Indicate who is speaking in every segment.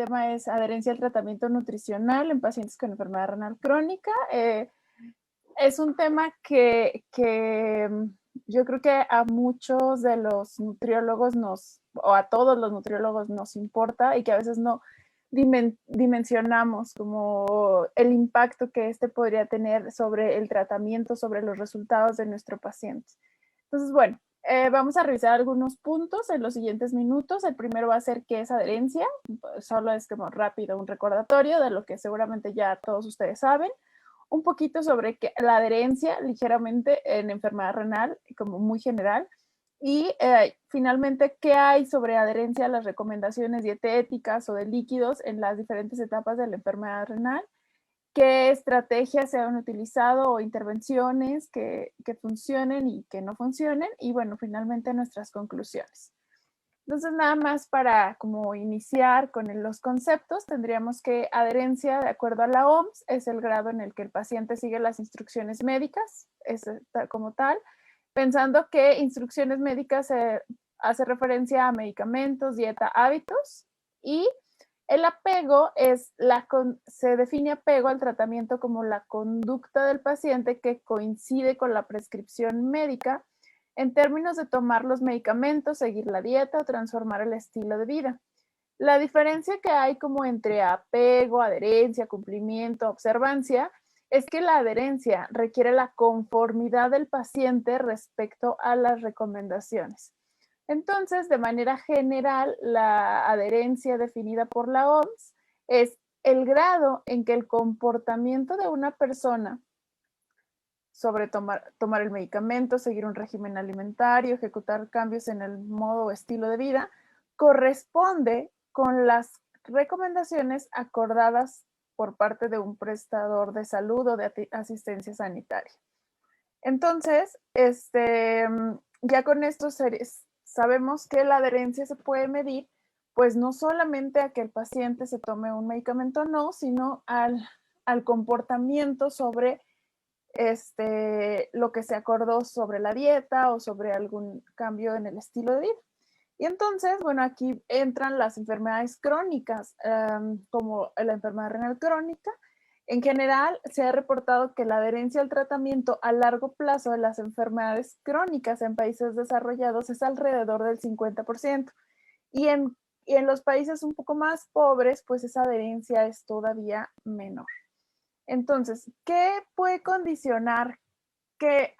Speaker 1: tema es adherencia al tratamiento nutricional en pacientes con enfermedad renal crónica. Es un tema que yo creo que a muchos de los nutriólogos o a todos los nutriólogos nos importa y que a veces no dimensionamos como el impacto que este podría tener sobre el tratamiento, sobre los resultados de nuestro paciente. Entonces, bueno, vamos a revisar algunos puntos en los siguientes minutos. El primero va a ser qué es adherencia. Solo es como rápido un recordatorio de lo que seguramente ya todos ustedes saben. Un poquito sobre la adherencia ligeramente en enfermedad renal, como muy general. Y finalmente, ¿qué hay sobre adherencia a las recomendaciones dietéticas o de líquidos en las diferentes etapas de la enfermedad renal? ¿Qué estrategias se han utilizado o intervenciones que funcionen y que no funcionen? Y bueno, finalmente nuestras conclusiones. Entonces, nada más para como iniciar con los conceptos, tendríamos que adherencia, de acuerdo a la OMS, es el grado en el que el paciente sigue las instrucciones médicas, es como tal, pensando que instrucciones médicas hace referencia a medicamentos, dieta, hábitos, y el apego se define apego al tratamiento como la conducta del paciente que coincide con la prescripción médica en términos de tomar los medicamentos, seguir la dieta o transformar el estilo de vida. La diferencia que hay como entre apego, adherencia, cumplimiento, observancia, es que la adherencia requiere la conformidad del paciente respecto a las recomendaciones. Entonces, de manera general, la adherencia definida por la OMS es el grado en que el comportamiento de una persona sobre tomar el medicamento, seguir un régimen alimentario, ejecutar cambios en el modo o estilo de vida, corresponde con las recomendaciones acordadas por parte de un prestador de salud o de asistencia sanitaria. Entonces, ya con esto sabemos que la adherencia se puede medir, pues no solamente a que el paciente se tome un medicamento o no, sino al comportamiento sobre lo que se acordó sobre la dieta o sobre algún cambio en el estilo de vida. Y entonces, bueno, aquí entran las enfermedades crónicas, como la enfermedad renal crónica. En general, se ha reportado que la adherencia al tratamiento a largo plazo de las enfermedades crónicas en países desarrollados es alrededor del 50%. Y en los países un poco más pobres, pues esa adherencia es todavía menor. Entonces, ¿qué puede condicionar que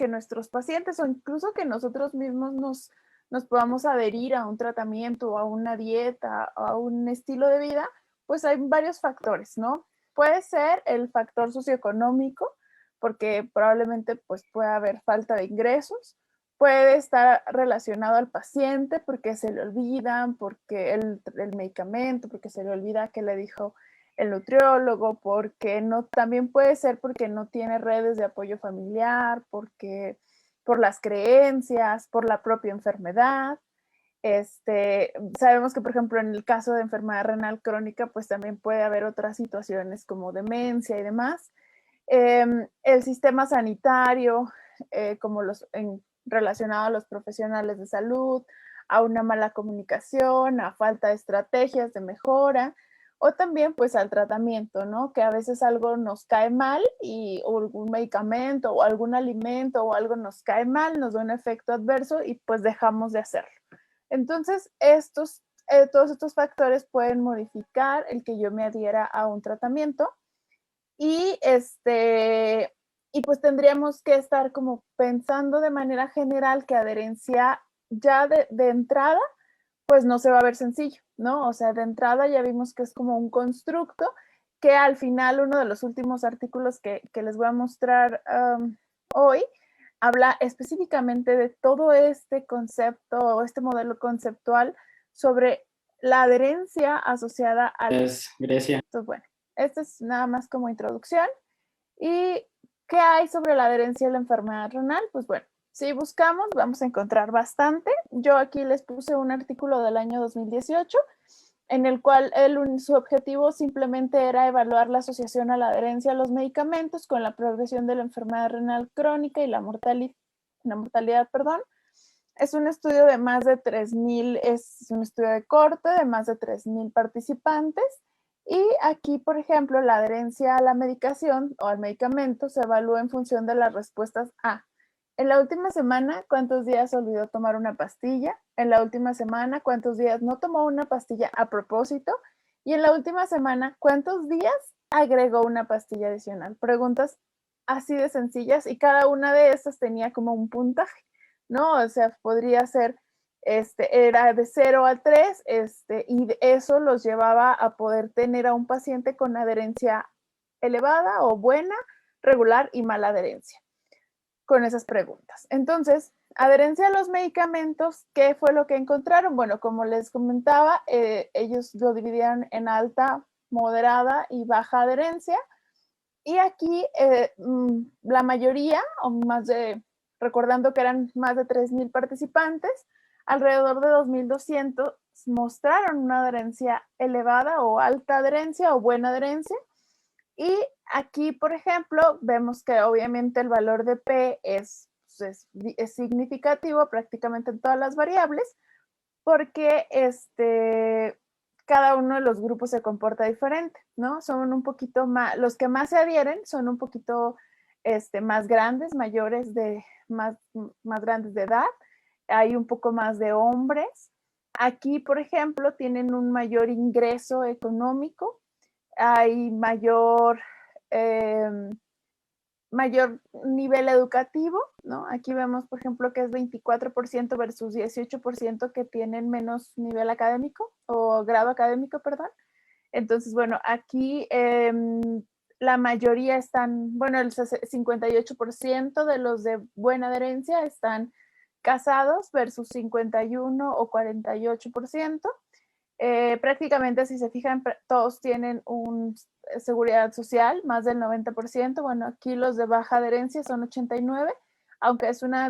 Speaker 1: nuestros pacientes o incluso que nosotros mismos nos podamos adherir a un tratamiento, a una dieta, a un estilo de vida? Pues hay varios factores, ¿no? Puede ser el factor socioeconómico, porque probablemente pues pueda haber falta de ingresos. Puede estar relacionado al paciente porque se le olvidan, porque el medicamento, porque se le olvida que le dijo el nutriólogo, porque no, también puede ser porque no tiene redes de apoyo familiar, por las creencias, por la propia enfermedad. Sabemos que, por ejemplo, en el caso de enfermedad renal crónica, pues también puede haber otras situaciones como demencia y demás. El sistema sanitario, relacionado a los profesionales de salud, a una mala comunicación, a falta de estrategias de mejora, o también pues al tratamiento, ¿no? Que a veces algo nos cae mal o algún medicamento o algún alimento o algo nos cae mal, nos da un efecto adverso y pues dejamos de hacerlo. Entonces, todos estos factores pueden modificar el que yo me adhiera a un tratamiento y pues tendríamos que estar como pensando de manera general que adherencia ya de entrada pues no se va a ver sencillo, ¿no? O sea, de entrada ya vimos que es como un constructo que al final uno de los últimos artículos que les voy a mostrar hoy habla específicamente de todo este concepto o este modelo conceptual sobre la adherencia asociada a...
Speaker 2: Grecia.
Speaker 1: Entonces, bueno, esto es nada más como introducción. ¿Y qué hay sobre la adherencia a la enfermedad renal? Pues bueno, si buscamos vamos a encontrar bastante. Yo aquí les puse un artículo del año 2018 en el cual su objetivo simplemente era evaluar la asociación a la adherencia a los medicamentos con la progresión de la enfermedad renal crónica y la mortalidad, perdón. Es un estudio de más de 3,000, es un estudio de corte de más de 3,000 participantes. Y aquí, por ejemplo, la adherencia a la medicación o al medicamento se evalúa en función de las respuestas a: en la última semana, ¿cuántos días olvidó tomar una pastilla? En la última semana, ¿cuántos días no tomó una pastilla a propósito? Y en la última semana, ¿cuántos días agregó una pastilla adicional? Preguntas así de sencillas, y cada una de estas tenía como un puntaje, ¿no? O sea, podría ser, era de 0 a 3, y eso los llevaba a poder tener a un paciente con adherencia elevada o buena, regular y mala adherencia, con esas preguntas. Entonces, adherencia a los medicamentos, ¿qué fue lo que encontraron? Bueno, como les comentaba, ellos lo dividieron en alta, moderada y baja adherencia. Y aquí la mayoría, o más de, recordando que eran más de 3,000 participantes, alrededor de 2,200 mostraron una adherencia elevada o alta adherencia o buena adherencia. Y aquí, por ejemplo, vemos que obviamente el valor de P es significativo prácticamente en todas las variables, porque cada uno de los grupos se comporta diferente, ¿no? Son un poquito más, los que más se adhieren son un poquito más grandes, más grandes de edad, hay un poco más de hombres. Aquí, por ejemplo, tienen un mayor ingreso económico, hay mayor nivel educativo, ¿no? Aquí vemos, por ejemplo, que es 24% versus 18% que tienen menos nivel académico o grado académico, perdón. Entonces, bueno, aquí la mayoría están, bueno, el 58% de los de buena adherencia están casados versus 51 o 48%. Prácticamente, si se fijan, todos tienen seguridad social, más del 90%. Bueno, aquí los de baja adherencia son 89%, aunque es una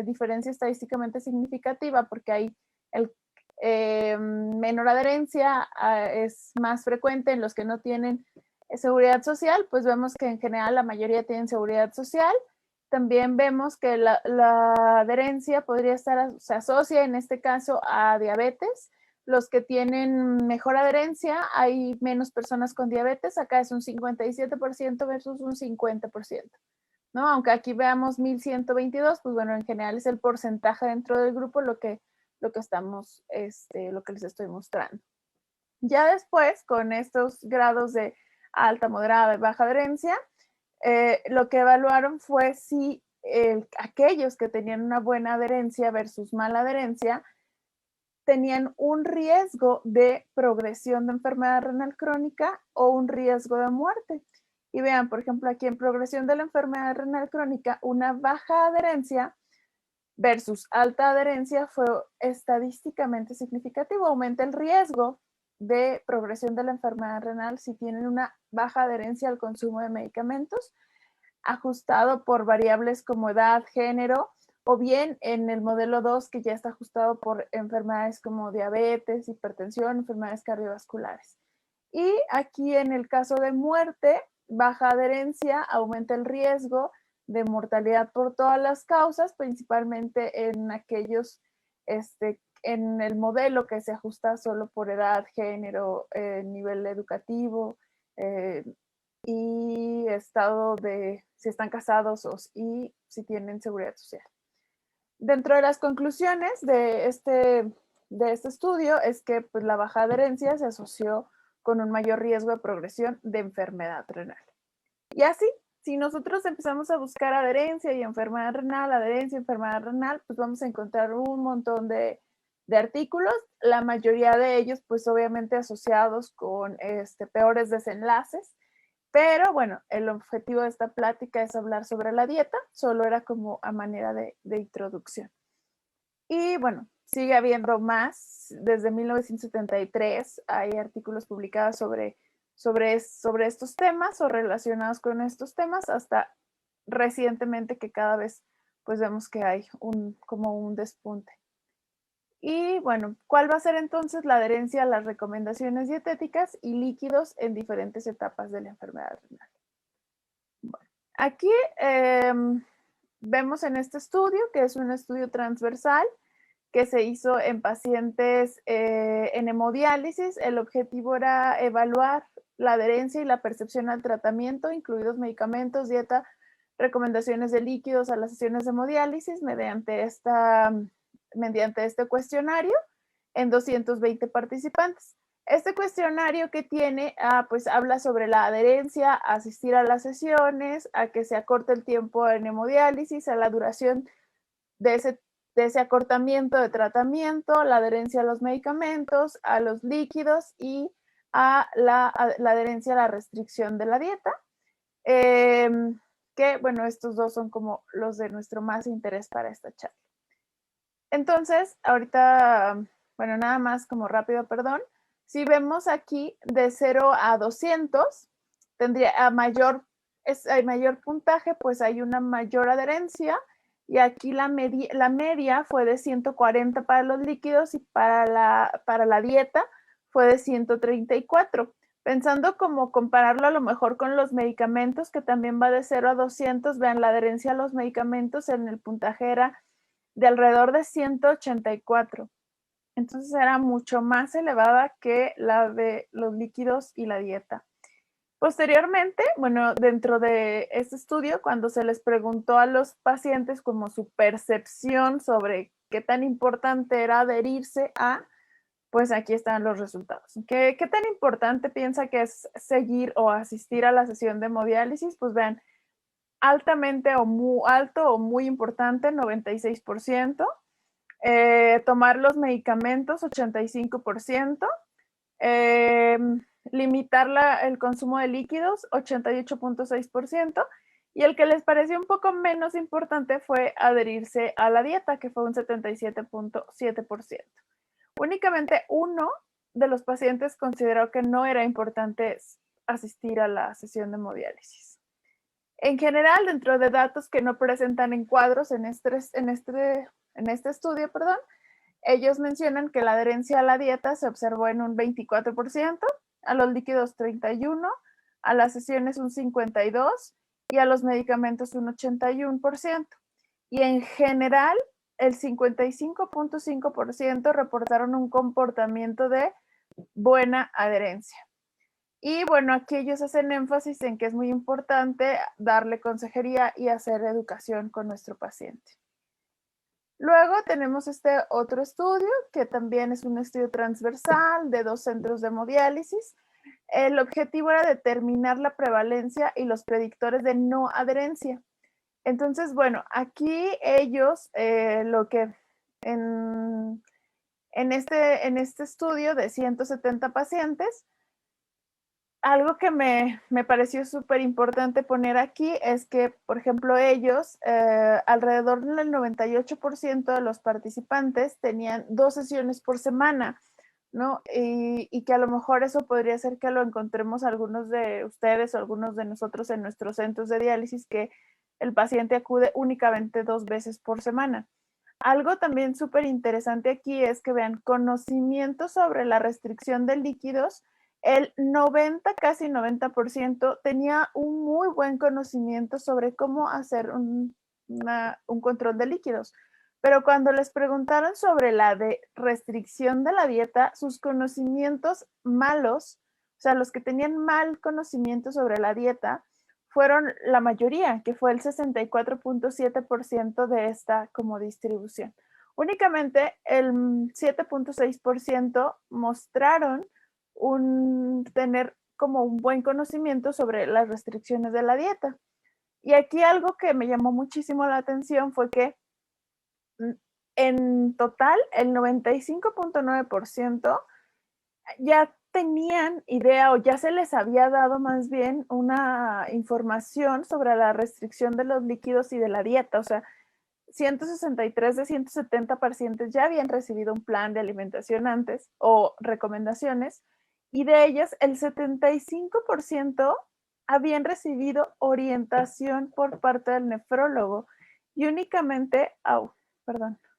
Speaker 1: diferencia estadísticamente significativa, porque hay el menor adherencia es más frecuente en los que no tienen seguridad social. Pues vemos que en general la mayoría tienen seguridad social. También vemos que la adherencia se asocia en este caso a diabetes. Los que tienen mejor adherencia, hay menos personas con diabetes, acá es un 57% versus un 50%, ¿no? Aunque aquí veamos 1,122, pues bueno, en general es el porcentaje dentro del grupo lo que les estoy mostrando. Ya después, con estos grados de alta, moderada y baja adherencia, lo que evaluaron fue si aquellos que tenían una buena adherencia versus mala adherencia tenían un riesgo de progresión de enfermedad renal crónica o un riesgo de muerte. Y vean, por ejemplo, aquí en progresión de la enfermedad renal crónica, una baja adherencia versus alta adherencia fue estadísticamente significativo. Aumenta el riesgo de progresión de la enfermedad renal si tienen una baja adherencia al consumo de medicamentos, ajustado por variables como edad, género, o bien en el modelo 2, que ya está ajustado por enfermedades como diabetes, hipertensión, enfermedades cardiovasculares. Y aquí en el caso de muerte, baja adherencia aumenta el riesgo de mortalidad por todas las causas, principalmente en aquellos, en el modelo que se ajusta solo por edad, género, nivel educativo, y estado de si están casados y si tienen seguridad social. Dentro de las conclusiones de este estudio es que pues, la baja adherencia se asoció con un mayor riesgo de progresión de enfermedad renal. Y así, si nosotros empezamos a buscar adherencia y enfermedad renal, pues vamos a encontrar un montón de artículos, la mayoría de ellos pues obviamente asociados con peores desenlaces. Pero bueno, el objetivo de esta plática es hablar sobre la dieta, solo era como a manera de introducción. Y bueno, sigue habiendo más. Desde 1973 hay artículos publicados sobre estos temas o relacionados con estos temas, hasta recientemente que cada vez pues vemos que hay como un despunte. Y bueno, ¿cuál va a ser entonces la adherencia a las recomendaciones dietéticas y líquidos en diferentes etapas de la enfermedad renal? Bueno, aquí vemos en este estudio, que es un estudio transversal, que se hizo en pacientes en hemodiálisis. El objetivo era evaluar la adherencia y la percepción al tratamiento, incluidos medicamentos, dieta, recomendaciones de líquidos a las sesiones de hemodiálisis mediante este cuestionario en 220 participantes. Este cuestionario que tiene, pues habla sobre la adherencia, a asistir a las sesiones, a que se acorte el tiempo en hemodiálisis, a la duración de ese acortamiento de tratamiento, la adherencia a los medicamentos, a los líquidos y a la adherencia a la restricción de la dieta. Que bueno, estos dos son como los de nuestro más interés para esta charla. Entonces, ahorita, bueno, nada más como rápido, perdón. Si vemos aquí de 0 a 200, tendría a mayor puntaje, pues hay una mayor adherencia. Y aquí la media fue de 140 para los líquidos y para la dieta fue de 134. Pensando como compararlo a lo mejor con los medicamentos, que también va de 0 a 200, vean, la adherencia a los medicamentos en el puntaje era de alrededor de 184. Entonces era mucho más elevada que la de los líquidos y la dieta. Posteriormente, bueno, dentro de este estudio, cuando se les preguntó a los pacientes como su percepción sobre qué tan importante era adherirse a, pues aquí están los resultados. ¿Qué tan importante piensa que es seguir o asistir a la sesión de hemodiálisis? Pues vean, altamente o muy alto o muy importante, 96%. Tomar los medicamentos, 85%. Limitar el consumo de líquidos, 88.6%. Y el que les pareció un poco menos importante fue adherirse a la dieta, que fue un 77.7%. Únicamente uno de los pacientes consideró que no era importante asistir a la sesión de hemodiálisis. En general, dentro de datos que no presentan encuadros en este estudio, ellos mencionan que la adherencia a la dieta se observó en un 24%, a los líquidos 31%, a las sesiones un 52% y a los medicamentos un 81%. Y en general, el 55.5% reportaron un comportamiento de buena adherencia. Y bueno, aquí ellos hacen énfasis en que es muy importante darle consejería y hacer educación con nuestro paciente. Luego tenemos este otro estudio, que también es un estudio transversal de 2 centros de hemodiálisis. El objetivo era determinar la prevalencia y los predictores de no adherencia. Entonces, bueno, aquí ellos, lo que en este estudio de 170 pacientes, algo que me pareció súper importante poner aquí es que, por ejemplo, ellos, alrededor del 98% de los participantes tenían 2 sesiones por semana, ¿no? Y que a lo mejor eso podría ser que lo encontremos algunos de ustedes o algunos de nosotros en nuestros centros de diálisis, que el paciente acude únicamente 2 veces por semana. Algo también súper interesante aquí es que vean conocimiento sobre la restricción de líquidos. El 90, casi 90% tenía un muy buen conocimiento sobre cómo hacer un control de líquidos. Pero cuando les preguntaron sobre la restricción de la dieta, sus conocimientos malos, o sea, los que tenían mal conocimiento sobre la dieta, fueron la mayoría, que fue el 64.7% de esta como distribución. Únicamente el 7.6% mostraron tener como un buen conocimiento sobre las restricciones de la dieta. Y aquí algo que me llamó muchísimo la atención fue que en total el 95.9% ya tenían idea o ya se les había dado más bien una información sobre la restricción de los líquidos y de la dieta. O sea, 163 de 170 pacientes ya habían recibido un plan de alimentación antes o recomendaciones, y de ellas el 75% habían recibido orientación por parte del nefrólogo y únicamente,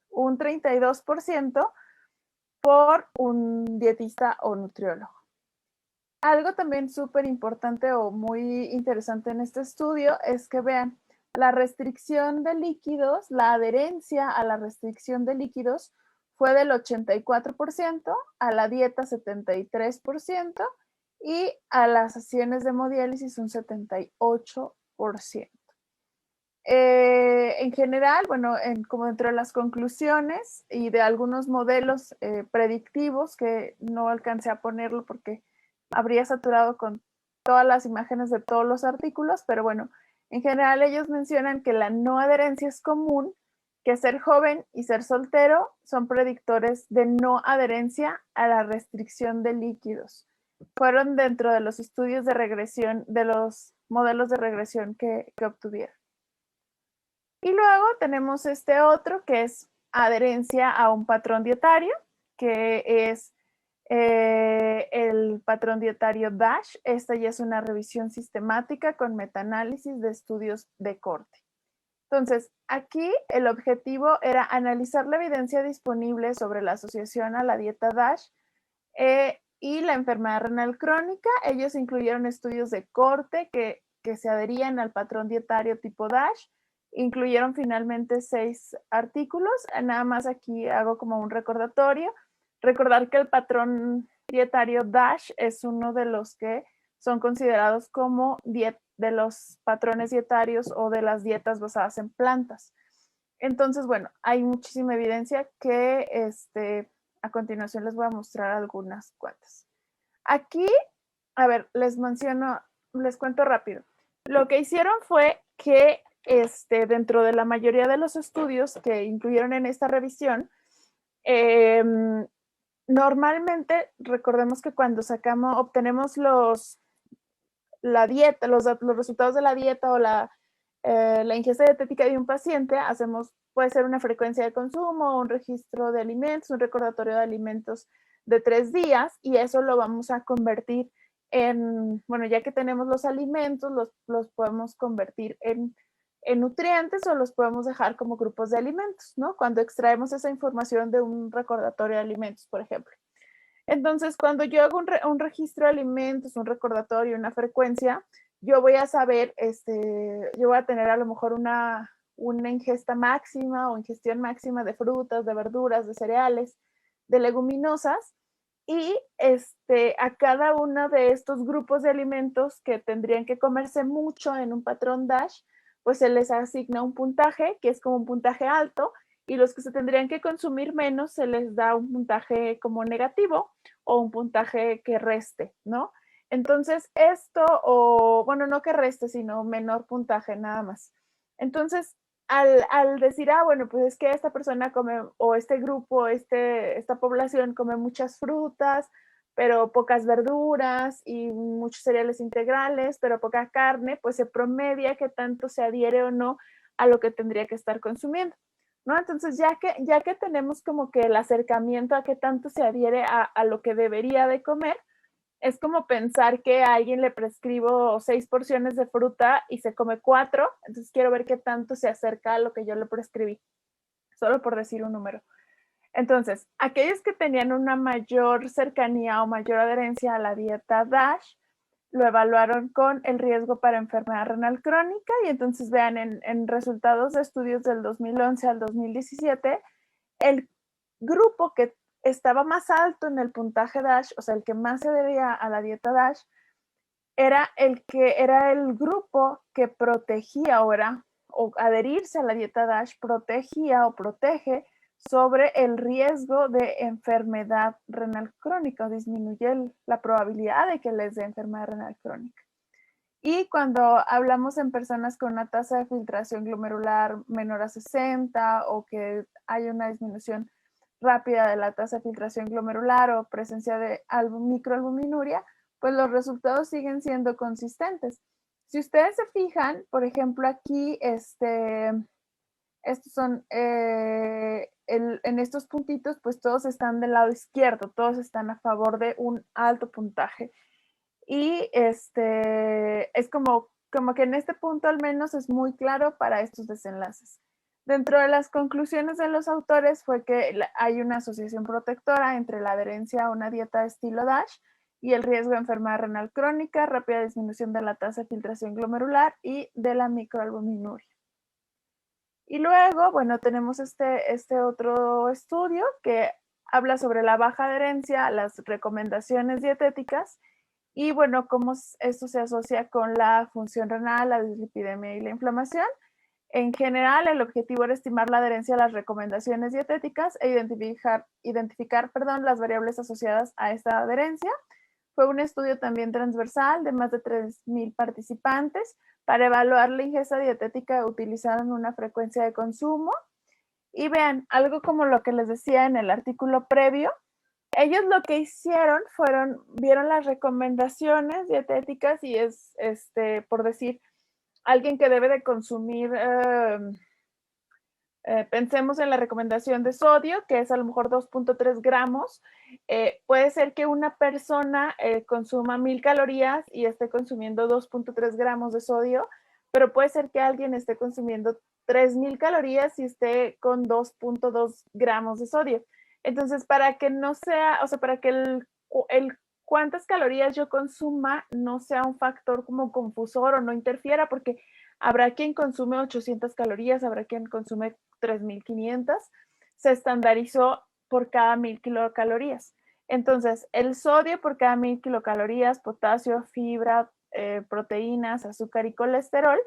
Speaker 1: un 32% por un dietista o nutriólogo. Algo también súper importante o muy interesante en este estudio es que vean, la restricción de líquidos, la adherencia a la restricción de líquidos fue del 84%, a la dieta 73% y a las sesiones de hemodiálisis un 78%. En general, bueno, como dentro de las conclusiones y de algunos modelos predictivos, que no alcancé a ponerlo porque habría saturado con todas las imágenes de todos los artículos, pero bueno, en general ellos mencionan que la no adherencia es común, que ser joven y ser soltero son predictores de no adherencia a la restricción de líquidos. Fueron dentro de los estudios de regresión, de los modelos de regresión que obtuvieron. Y luego tenemos este otro que es adherencia a un patrón dietario, que es el patrón dietario DASH. Esta ya es una revisión sistemática con metaanálisis de estudios de corte. Entonces, aquí el objetivo era analizar la evidencia disponible sobre la asociación a la dieta DASH y la enfermedad renal crónica. Ellos incluyeron estudios de corte que se adherían al patrón dietario tipo DASH. Incluyeron finalmente 6 artículos. Nada más aquí hago como un recordatorio. Recordar que el patrón dietario DASH es uno de los que son considerados como de los patrones dietarios o de las dietas basadas en plantas. Entonces, bueno, hay muchísima evidencia que a continuación les voy a mostrar algunas cuantas. Aquí, a ver, les cuento rápido. Lo que hicieron fue que dentro de la mayoría de los estudios que incluyeron en esta revisión, normalmente recordemos que cuando obtenemos la dieta, los resultados de la dieta o la ingesta dietética de un paciente, puede ser una frecuencia de consumo, un registro de alimentos, un recordatorio de alimentos de 3 días, y eso lo vamos a convertir bueno, ya que tenemos los alimentos, los podemos convertir en nutrientes o los podemos dejar como grupos de alimentos, ¿no? Cuando extraemos esa información de un recordatorio de alimentos, por ejemplo. Entonces, cuando yo hago un registro de alimentos, un recordatorio, una frecuencia, yo voy a saber, yo voy a tener a lo mejor una ingesta máxima o ingestión máxima de frutas, de verduras, de cereales, de leguminosas, y a cada uno de estos grupos de alimentos que tendrían que comerse mucho en un patrón DASH, pues se les asigna un puntaje, que es como un puntaje alto, y los que se tendrían que consumir menos se les da un puntaje como negativo o un puntaje que reste, ¿no? Entonces esto, o bueno, no que reste, sino menor puntaje nada más. Entonces, al decir, bueno, pues es que esta persona come, o este grupo, esta población come muchas frutas, pero pocas verduras y muchos cereales integrales, pero poca carne, pues se promedia qué tanto se adhiere o no a lo que tendría que estar consumiendo, ¿no? Entonces, ya que tenemos como que el acercamiento a qué tanto se adhiere a lo que debería de comer, es como pensar que a alguien le prescribo 6 porciones de fruta y se come 4, entonces quiero ver qué tanto se acerca a lo que yo le prescribí, solo por decir un número. Entonces, aquellos que tenían una mayor cercanía o mayor adherencia a la dieta DASH, lo evaluaron con el riesgo para enfermedad renal crónica, y entonces vean en resultados de estudios del 2011 al 2017, el grupo que estaba más alto en el puntaje DASH, o sea, el que más se debía a la dieta DASH, era el grupo que protegía o adherirse a la dieta DASH protegía o protege sobre el riesgo de enfermedad renal crónica, o disminuye la probabilidad de que les dé enfermedad renal crónica. Y cuando hablamos en personas con una tasa de filtración glomerular menor a 60 o que hay una disminución rápida de la tasa de filtración glomerular o presencia de microalbuminuria, pues los resultados siguen siendo consistentes. Si ustedes se fijan, por ejemplo, aquí estos son, en estos puntitos, pues todos están del lado izquierdo, todos están a favor de un alto puntaje. Y es como que en este punto al menos es muy claro para estos desenlaces. Dentro de las conclusiones de los autores fue que hay una asociación protectora entre la adherencia a una dieta de estilo DASH y el riesgo de enfermedad renal crónica, rápida disminución de la tasa de filtración glomerular y de la microalbuminuria. Y luego, bueno, tenemos este otro estudio que habla sobre la baja adherencia a las recomendaciones dietéticas y, bueno, cómo esto se asocia con la función renal, la dislipidemia y la inflamación. En general, el objetivo era estimar la adherencia a las recomendaciones dietéticas e identificar las variables asociadas a esta adherencia. Fue un estudio también transversal de más de 3,000 participantes. Para evaluar la ingesta dietética utilizaron una frecuencia de consumo. Y vean, algo como lo que les decía en el artículo previo, ellos lo que hicieron vieron las recomendaciones dietéticas y es, por decir, alguien que debe de consumir, pensemos en la recomendación de sodio, que es a lo mejor 2,3 gramos. Puede ser que una persona consuma 1,000 calorías y esté consumiendo 2,3 gramos de sodio, pero puede ser que alguien esté consumiendo 3,000 calorías y esté con 2,2 gramos de sodio. Entonces, para que no sea, o sea, para que el cuántas calorías yo consuma no sea un factor como confusor o no interfiera, porque habrá quien consume 800 calorías, habrá quien consume 3,500, se estandarizó por cada 1,000 kilocalorías. Entonces, el sodio por cada 1,000 kilocalorías, potasio, fibra, proteínas, azúcar y colesterol.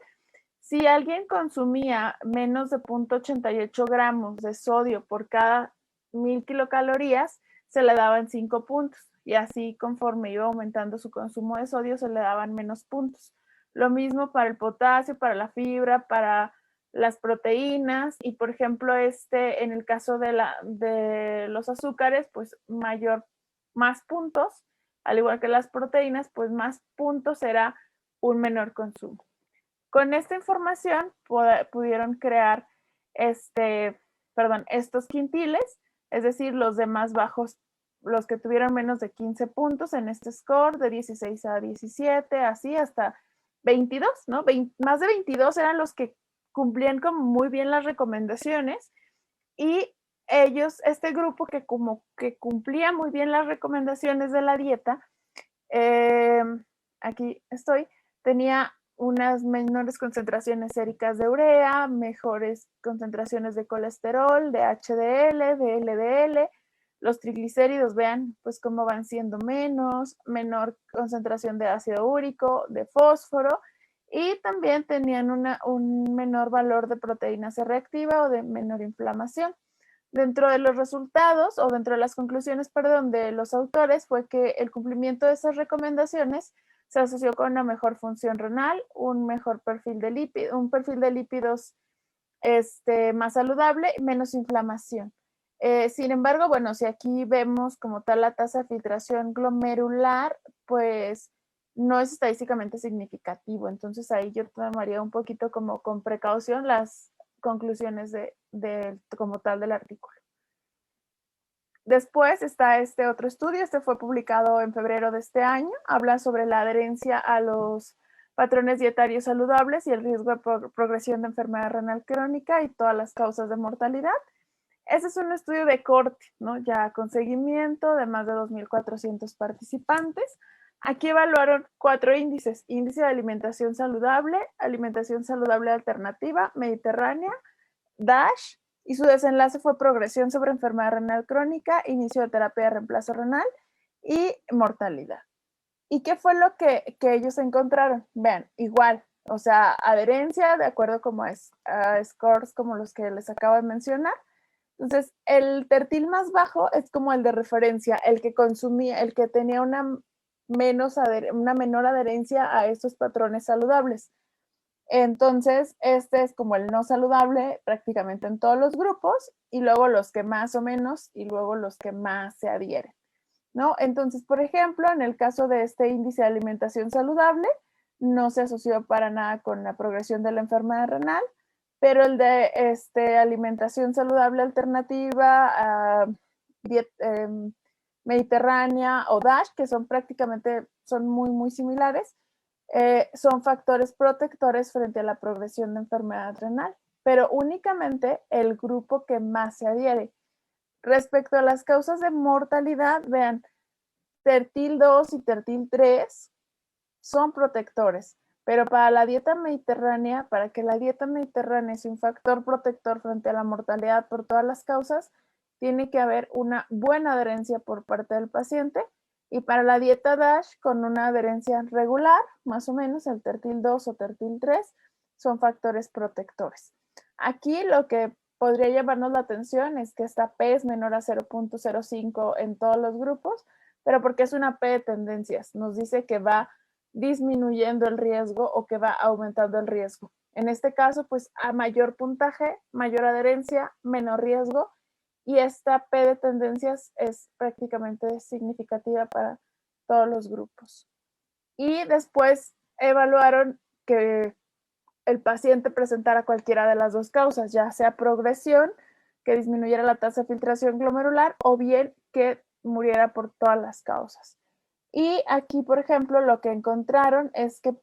Speaker 1: Si alguien consumía menos de 0,88 gramos de sodio por cada 1,000 kilocalorías, se le daban 5 puntos. Y así, conforme iba aumentando su consumo de sodio, se le daban menos puntos. Lo mismo para el potasio, para la fibra, para las proteínas. Y, por ejemplo, en el caso de los azúcares, pues más puntos, al igual que las proteínas, pues más puntos será un menor consumo. Con esta información pudieron crear estos quintiles, es decir, los de más bajos, los que tuvieron menos de 15 puntos en este score, de 16 a 17, así hasta 22, ¿no? Más de 22 eran los que cumplían como muy bien las recomendaciones y ellos, este grupo que como que cumplía muy bien las recomendaciones de la dieta, aquí estoy, tenía unas menores concentraciones séricas de urea, mejores concentraciones de colesterol, de HDL, de LDL, los triglicéridos, vean pues cómo van siendo menor concentración de ácido úrico, de fósforo, y también tenían un menor valor de proteína C reactiva o de menor inflamación. Dentro de los resultados o dentro de las conclusiones, de los autores fue que el cumplimiento de esas recomendaciones se asoció con una mejor función renal, un mejor perfil de lípidos, un perfil de lípidos más saludable, menos inflamación. Sin embargo, bueno, si aquí vemos como tal la tasa de filtración glomerular, pues no es estadísticamente significativo. Entonces ahí yo tomaría un poquito como con precaución las conclusiones como tal del artículo. Después está este otro estudio, este fue publicado en febrero de este año, habla sobre la adherencia a los patrones dietarios saludables y el riesgo de progresión de enfermedad renal crónica y todas las causas de mortalidad. Este es un estudio de corte, ¿no? Ya con seguimiento de más de 2,400 participantes. Aquí evaluaron 4 índices: índice de alimentación saludable alternativa, mediterránea, DASH, y su desenlace fue progresión sobre enfermedad renal crónica, inicio de terapia de reemplazo renal y mortalidad. ¿Y qué fue lo que ellos encontraron? Vean, igual, o sea, adherencia de acuerdo como a scores como los que les acabo de mencionar. Entonces, el tertil más bajo es como el de referencia, el que consumía, el que tenía una menor adherencia a estos patrones saludables. Entonces, este es como el no saludable prácticamente en todos los grupos, y luego los que más o menos, y luego los que más se adhieren, ¿no? Entonces, por ejemplo, en el caso de este índice de alimentación saludable, no se asoció para nada con la progresión de la enfermedad renal, pero el de alimentación saludable alternativa, mediterránea o DASH, que son muy, muy similares, son factores protectores frente a la progresión de enfermedad renal, pero únicamente el grupo que más se adhiere. Respecto a las causas de mortalidad, vean, tertil 2 y tertil 3 son protectores, Pero para la dieta mediterránea, para que la dieta mediterránea sea un factor protector frente a la mortalidad por todas las causas, tiene que haber una buena adherencia por parte del paciente. Y para la dieta DASH, con una adherencia regular, más o menos el tertil 2 o tertil 3, son factores protectores. Aquí lo que podría llamarnos la atención es que esta P es menor a 0.05 en todos los grupos, pero porque es una P de tendencias, nos dice que va disminuyendo el riesgo o que va aumentando el riesgo. En este caso, pues a mayor puntaje, mayor adherencia, menor riesgo, y esta P de tendencias es prácticamente significativa para todos los grupos. Y después evaluaron que el paciente presentara cualquiera de las dos causas, ya sea progresión, que disminuyera la tasa de filtración glomerular, o bien que muriera por todas las causas. Y aquí, por ejemplo, lo que encontraron es que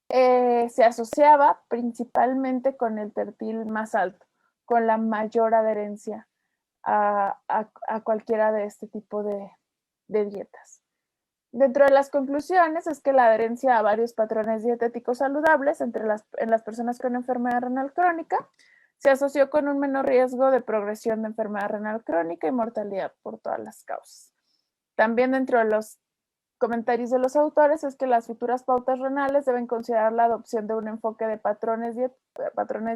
Speaker 1: se asociaba principalmente con el tertil más alto, con la mayor adherencia a cualquiera de este tipo de dietas. Dentro de las conclusiones es que la adherencia a varios patrones dietéticos saludables en las personas con enfermedad renal crónica se asoció con un menor riesgo de progresión de enfermedad renal crónica y mortalidad por todas las causas. También dentro de los comentarios de los autores es que las futuras pautas renales deben considerar la adopción de un enfoque de patrones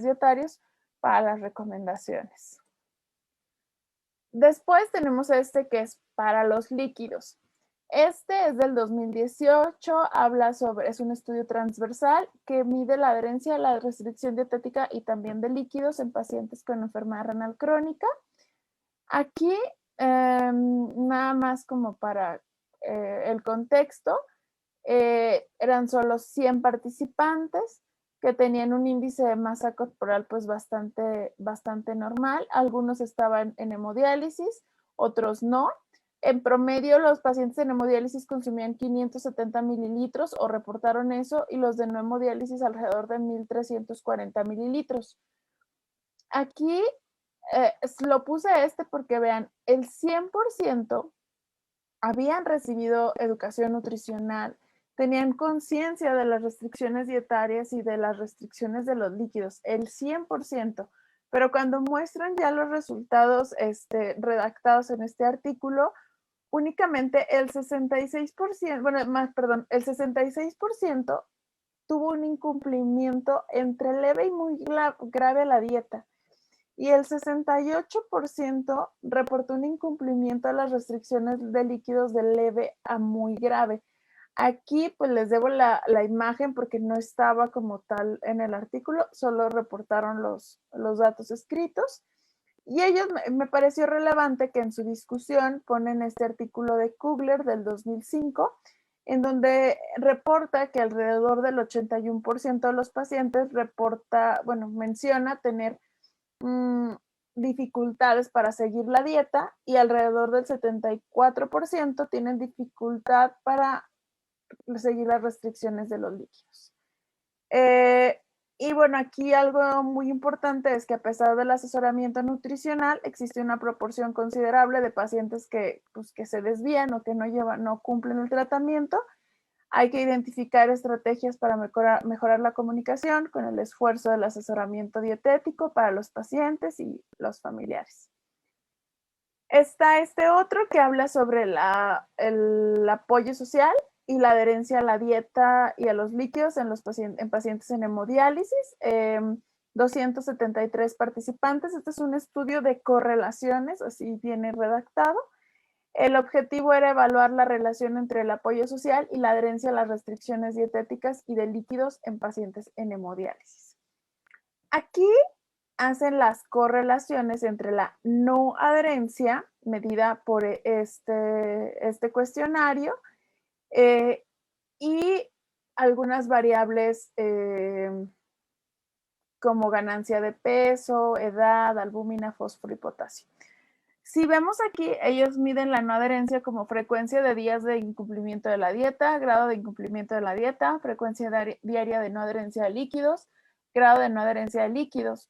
Speaker 1: dietarios para las recomendaciones. Después tenemos este que es para los líquidos. Este es del 2018, es un estudio transversal que mide la adherencia a la restricción dietética y también de líquidos en pacientes con enfermedad renal crónica. Aquí, nada más como para el contexto, eran solo 100 participantes que tenían un índice de masa corporal pues bastante normal. Algunos estaban en hemodiálisis, otros no. En promedio, los pacientes en hemodiálisis consumían 570 mililitros o reportaron eso, y los de no hemodiálisis alrededor de 1.340 mililitros. Aquí lo puse porque vean, el 100% habían recibido educación nutricional, tenían conciencia de las restricciones dietarias y de las restricciones de los líquidos, el 100%. Pero cuando muestran ya los resultados redactados en este artículo, únicamente el 66%, el 66% tuvo un incumplimiento entre leve y muy grave a la dieta. Y el 68% reportó un incumplimiento a las restricciones de líquidos de leve a muy grave. Aquí pues les debo la imagen porque no estaba como tal en el artículo, solo reportaron los datos escritos. Y ellos me pareció relevante que en su discusión ponen este artículo de Kugler del 2005, en donde reporta que alrededor del 81% de los pacientes menciona tener dificultades para seguir la dieta, y alrededor del 74% tienen dificultad para seguir las restricciones de los líquidos. Y bueno, aquí algo muy importante es que a pesar del asesoramiento nutricional, existe una proporción considerable de pacientes que se desvían o que no cumplen el tratamiento. Hay que identificar estrategias para mejorar la comunicación con el esfuerzo del asesoramiento dietético para los pacientes y los familiares. Está este otro que habla sobre el apoyo social y la adherencia a la dieta y a los líquidos en pacientes en hemodiálisis. 273 participantes. Este es un estudio de correlaciones, así viene redactado. El objetivo era evaluar la relación entre el apoyo social y la adherencia a las restricciones dietéticas y de líquidos en pacientes en hemodiálisis. Aquí hacen las correlaciones entre la no adherencia medida por este cuestionario y algunas variables como ganancia de peso, edad, albúmina, fósforo y potasio. Si vemos aquí, ellos miden la no adherencia como frecuencia de días de incumplimiento de la dieta, grado de incumplimiento de la dieta, frecuencia diaria de no adherencia de líquidos, grado de no adherencia de líquidos.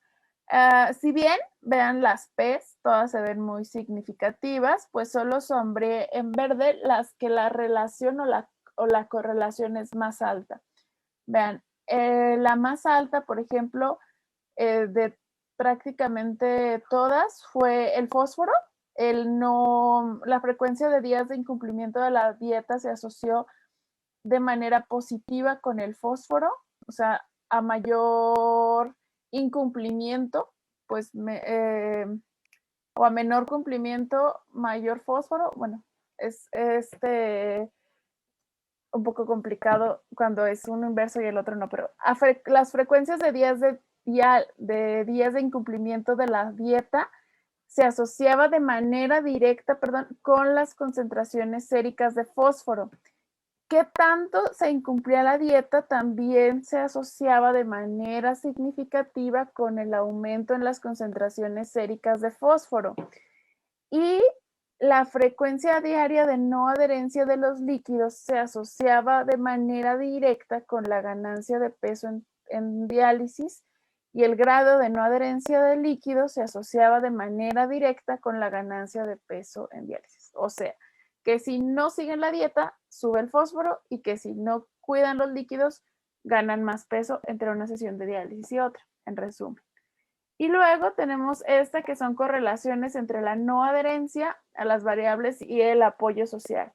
Speaker 1: Si bien, vean las P's, todas se ven muy significativas, pues solo sombré en verde las que la relación o la correlación es más alta. Vean, la más alta, por ejemplo, de prácticamente todas fue el fósforo. La frecuencia de días de incumplimiento de la dieta se asoció de manera positiva con el fósforo, o sea, a mayor incumplimiento, pues, o a menor cumplimiento, mayor fósforo. Bueno, es un poco complicado cuando es uno inverso y el otro no, pero las frecuencias de días de incumplimiento de la dieta se asociaba de manera directa, perdón, con las concentraciones séricas de fósforo. ¿Qué tanto se incumplía la dieta? También se asociaba de manera significativa con el aumento en las concentraciones séricas de fósforo. Y la frecuencia diaria de no adherencia de los líquidos se asociaba de manera directa con la ganancia de peso en diálisis, y el grado de no adherencia de líquidos se asociaba de manera directa con la ganancia de peso en diálisis. O sea, que si no siguen la dieta, sube el fósforo, y que si no cuidan los líquidos, ganan más peso entre una sesión de diálisis y otra, en resumen. Y luego tenemos que son correlaciones entre la no adherencia a las variables y el apoyo social.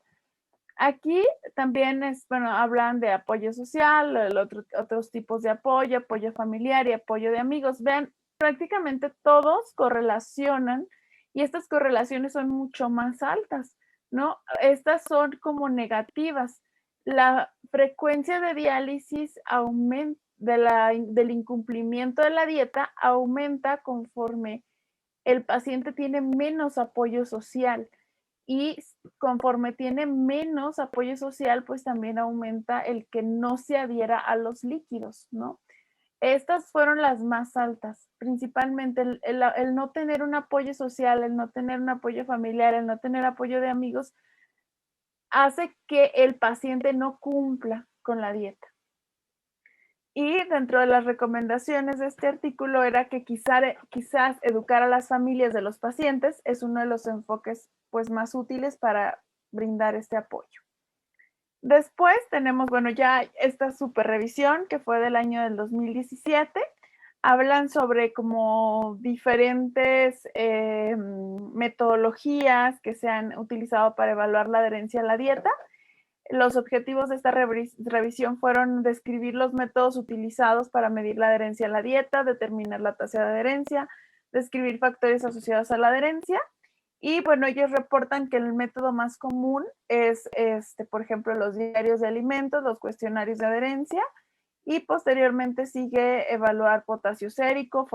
Speaker 1: Aquí también hablan de apoyo social, otros tipos de apoyo familiar y apoyo de amigos. Vean, prácticamente todos correlacionan, y estas correlaciones son mucho más altas, ¿no? Estas son como negativas. La frecuencia de diálisis aumenta, del incumplimiento de la dieta aumenta conforme el paciente tiene menos apoyo social, y conforme tiene menos apoyo social, pues también aumenta el que no se adhiera a los líquidos, ¿no? Estas fueron las más altas, principalmente el no tener un apoyo social, el no tener un apoyo familiar, el no tener apoyo de amigos, hace que el paciente no cumpla con la dieta. Y dentro de las recomendaciones de este artículo era que quizás educar a las familias de los pacientes es uno de los enfoques, pues, más útiles para brindar este apoyo. Después tenemos, ya esta super revisión que fue del año del 2017. Hablan sobre como diferentes metodologías que se han utilizado para evaluar la adherencia a la dieta. Los objetivos de esta revisión fueron describir los métodos utilizados para medir la adherencia a la dieta, determinar la tasa de adherencia, describir factores asociados a la adherencia. Y bueno, ellos reportan que el método más común es, por ejemplo, los diarios de alimentos, los cuestionarios de adherencia, y posteriormente sigue evaluar potasio sérico,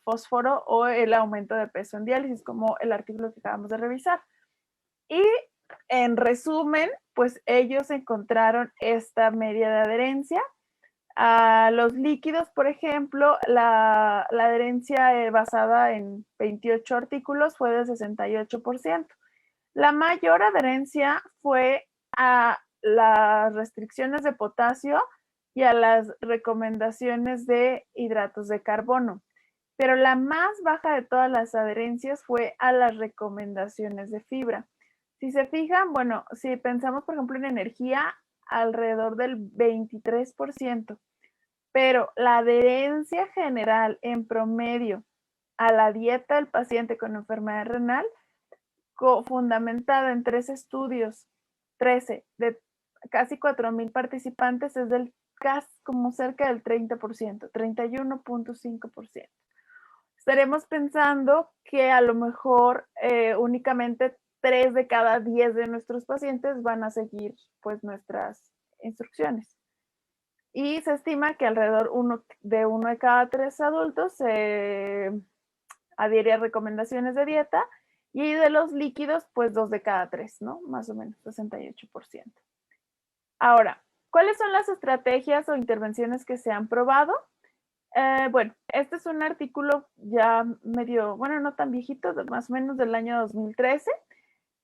Speaker 1: fósforo o el aumento de peso en diálisis, como el artículo que acabamos de revisar. Y en resumen, pues ellos encontraron esta media de adherencia. A los líquidos, por ejemplo, la adherencia basada en 28 artículos fue del 68%. La mayor adherencia fue a las restricciones de potasio y a las recomendaciones de hidratos de carbono, pero la más baja de todas las adherencias fue a las recomendaciones de fibra. Si se fijan, si pensamos, por ejemplo, en energía, alrededor del 23%, pero la adherencia general en promedio a la dieta del paciente con enfermedad renal, fundamentada en 3 estudios, 13 de casi 4,000 participantes, es como cerca del 30%, 31.5%. Estaremos pensando que a lo mejor únicamente 3 de cada 10 de nuestros pacientes van a seguir, pues, nuestras instrucciones. Y se estima que alrededor de cada 3 adultos se adhiere a recomendaciones de dieta, y de los líquidos, pues 2 de cada 3, ¿no? Más o menos, 68%. Ahora, ¿cuáles son las estrategias o intervenciones que se han probado? Este es un artículo ya medio, no tan viejito, más o menos del año 2013,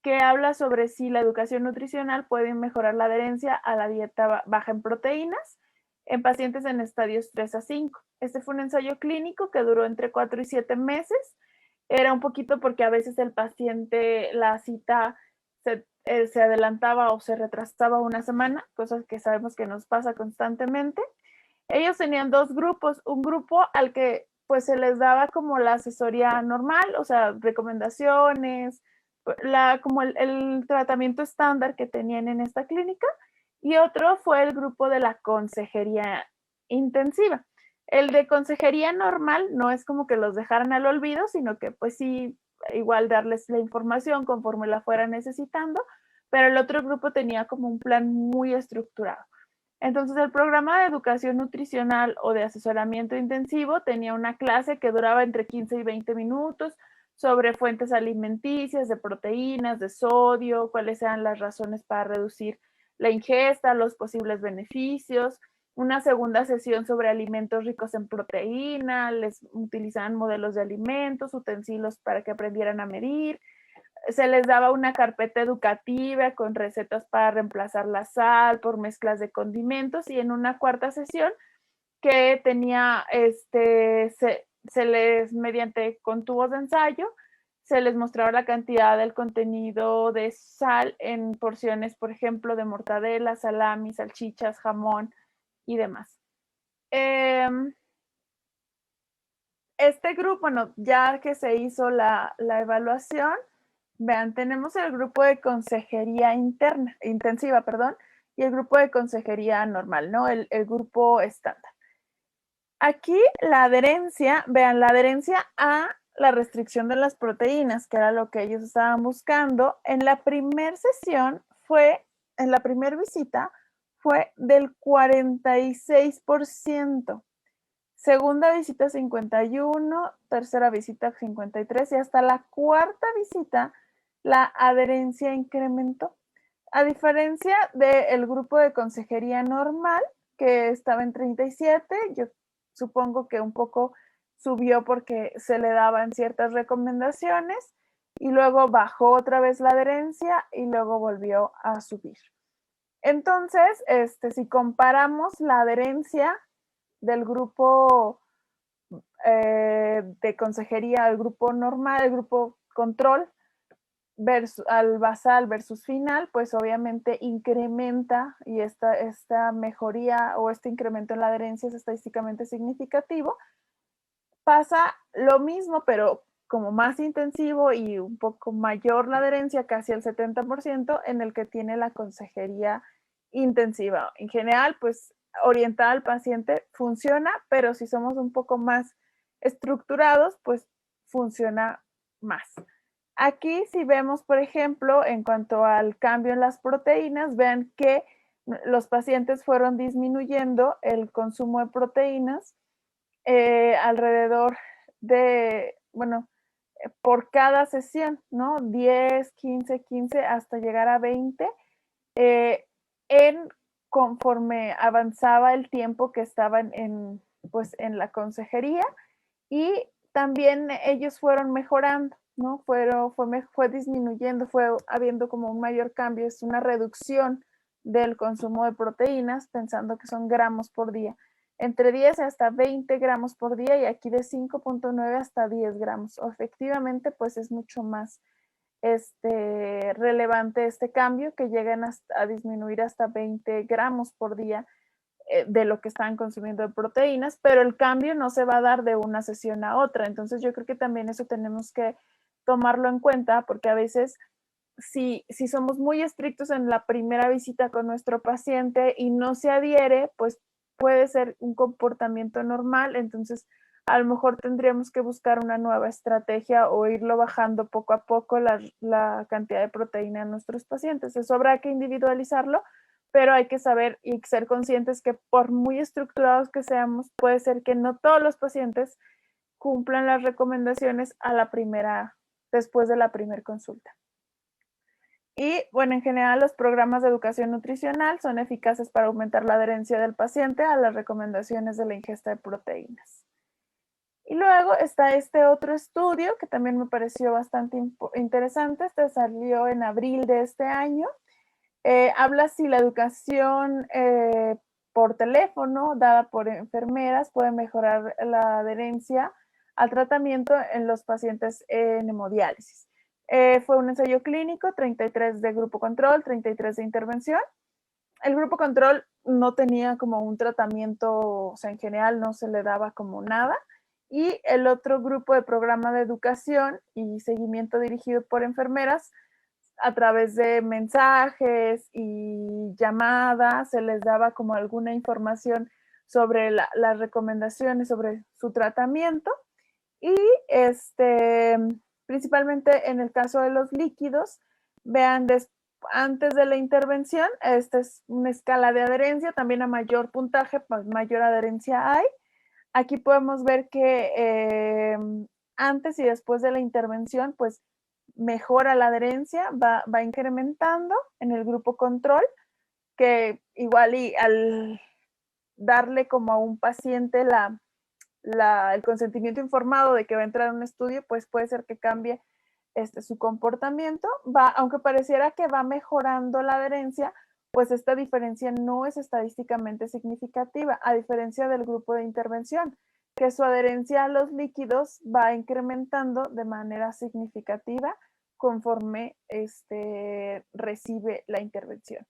Speaker 1: que habla sobre si la educación nutricional puede mejorar la adherencia a la dieta baja en proteínas en pacientes en estadios 3 a 5. Este fue un ensayo clínico que duró entre 4 y 7 meses. Era un poquito porque a veces el paciente, la cita se adelantaba o se retrasaba una semana, cosas que sabemos que nos pasa constantemente. Ellos tenían dos grupos, un grupo al que pues se les daba como la asesoría normal, o sea, recomendaciones, como el tratamiento estándar que tenían en esta clínica, y otro fue el grupo de la consejería intensiva. El de consejería normal no es como que los dejaran al olvido, sino que pues sí, igual darles la información conforme la fuera necesitando, pero el otro grupo tenía como un plan muy estructurado. Entonces, el programa de educación nutricional o de asesoramiento intensivo tenía una clase que duraba entre 15 y 20 minutos sobre fuentes alimenticias, de proteínas, de sodio, cuáles eran las razones para reducir la ingesta, los posibles beneficios. Una segunda sesión sobre alimentos ricos en proteína, les utilizaban modelos de alimentos, utensilios para que aprendieran a medir. Se les daba una carpeta educativa con recetas para reemplazar la sal por mezclas de condimentos, y en una cuarta sesión que tenía, se les, mediante con tubos de ensayo, se les mostraba la cantidad del contenido de sal en porciones, por ejemplo, de mortadela, salami, salchichas, jamón y demás. Este grupo, bueno, ya que se hizo la evaluación, vean, tenemos el grupo de consejería intensiva, perdón, y el grupo de consejería normal, ¿no? El grupo estándar. Aquí la adherencia, vean, la adherencia a la restricción de las proteínas, que era lo que ellos estaban buscando, en la primera sesión en la primera visita, fue del 46%. Segunda visita 51, tercera visita 53 y hasta la cuarta visita la adherencia incrementó. A diferencia del grupo de consejería normal, que estaba en 37, yo supongo que un poco subió porque se le daban ciertas recomendaciones y luego bajó otra vez la adherencia y luego volvió a subir. Entonces, si comparamos la adherencia del grupo de consejería al grupo normal, el grupo control, al basal versus final, pues obviamente incrementa, y esta mejoría o este incremento en la adherencia es estadísticamente significativo. Pasa lo mismo, pero como más intensivo y un poco mayor la adherencia, casi el 70%, en el que tiene la consejería intensiva. En general, pues orientada al paciente funciona, pero si somos un poco más estructurados, pues funciona más. Aquí si vemos, por ejemplo, en cuanto al cambio en las proteínas, vean que los pacientes fueron disminuyendo el consumo de proteínas alrededor de, bueno, por cada sesión, ¿no? 10, 15, 15, hasta llegar a 20, conforme avanzaba el tiempo que estaban pues, en la consejería, y también ellos fueron mejorando, ¿no? Fue disminuyendo, fue habiendo como un mayor cambio, es una reducción del consumo de proteínas, pensando que son gramos por día, entre 10 hasta 20 gramos por día, y aquí de 5.9 hasta 10 gramos. Efectivamente, pues es mucho más relevante este cambio, que llegan a disminuir hasta 20 gramos por día de lo que están consumiendo de proteínas, pero el cambio no se va a dar de una sesión a otra. Entonces yo creo que también eso tenemos que tomarlo en cuenta, porque a veces si somos muy estrictos en la primera visita con nuestro paciente y no se adhiere, pues puede ser un comportamiento normal. Entonces a lo mejor tendríamos que buscar una nueva estrategia o irlo bajando poco a poco la cantidad de proteína en nuestros pacientes. Eso habrá que individualizarlo, pero hay que saber y ser conscientes que por muy estructurados que seamos, puede ser que no todos los pacientes cumplan las recomendaciones después de la primera consulta. Y bueno, en general los programas de educación nutricional son eficaces para aumentar la adherencia del paciente a las recomendaciones de la ingesta de proteínas. Y luego está este otro estudio que también me pareció bastante interesante. Este salió en abril de este año. Habla si la educación por teléfono dada por enfermeras puede mejorar la adherencia al tratamiento en los pacientes en hemodiálisis. Fue un ensayo clínico, 33 de grupo control, 33 de intervención. el grupo control no tenía como un tratamiento, o sea, en general no se le daba como nada. Y el otro grupo de programa de educación y seguimiento dirigido por enfermeras, a través de mensajes y llamadas, se les daba como alguna información sobre las recomendaciones sobre su tratamiento. Y principalmente en el caso de los líquidos, vean, antes de la intervención, esta es una escala de adherencia, también a mayor puntaje, pues mayor adherencia hay. Aquí podemos ver que antes y después de la intervención, pues mejora la adherencia, va incrementando en el grupo control, que igual y al darle como a un paciente el consentimiento informado de que va a entrar a un estudio, pues puede ser que cambie su comportamiento. Aunque pareciera que va mejorando la adherencia, pues esta diferencia no es estadísticamente significativa, a diferencia del grupo de intervención, que su adherencia a los líquidos va incrementando de manera significativa conforme recibe la intervención.